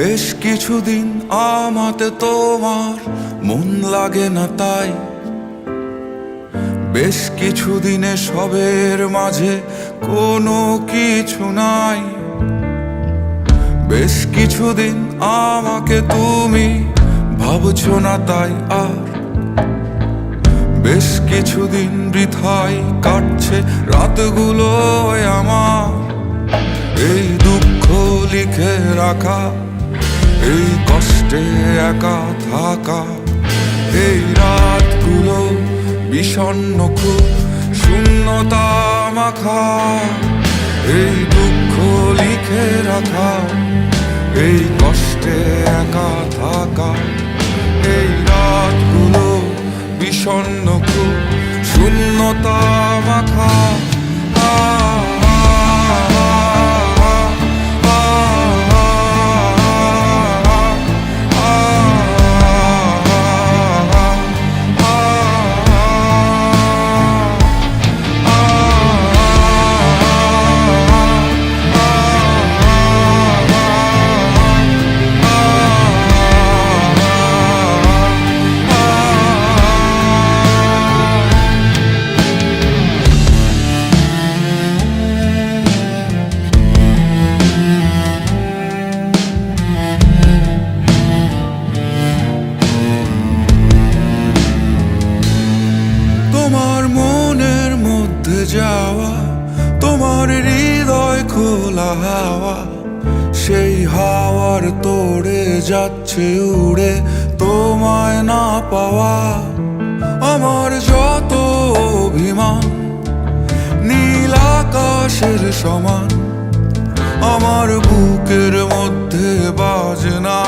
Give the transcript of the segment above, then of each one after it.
বেশ কিছুদিন আমাতে তোমার মন লাগে না, তাই বেশ কিছুদিনে সবের মাঝে কোনো কিছু নাই। বেশ কিছুদিন আমাকে তুমি ভাবছো না, তাই আর বেশ কিছুদিন বৃথাই কাটছে রাতগুলো আমার। এই দুঃখ লিখে রাখা, এই কষ্টে একা থাকা, এই রাতগুলো বিষণ্ণ খুব শূন্যতা মাখা। এই দুঃখ লিখে রাখা, এই কষ্টে একা থাকা, এই রাতগুলো বিষণ্ণ খুব শূন্যতা মাখা। তোমার মনের মধ্যে যাওয়া, তোমার হৃদয় খোলা হাওয়া, সেই হাওয়ার তোড়ে যাচ্ছে উড়ে তোমায় না পাওয়া। আমার যত অভিমান নীল আকাশের সমান, আমার বুকের মধ্যে বাজে না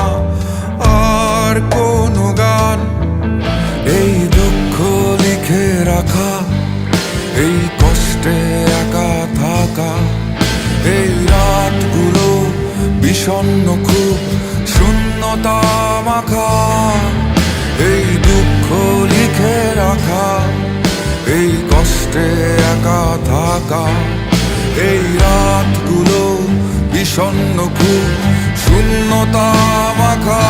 আর কোনো গান। এই দুঃখ লিখে রাখা, এই কষ্টে একা থাকা, এই রাতগুলো বিষণ্ণ খুব শূন্যতা মাখা। এই দুঃখ লিখে রাখা, এই কষ্টে একা থাকা, এই রাতগুলো বিষণ্ণ খুব শূন্যতা মাখা।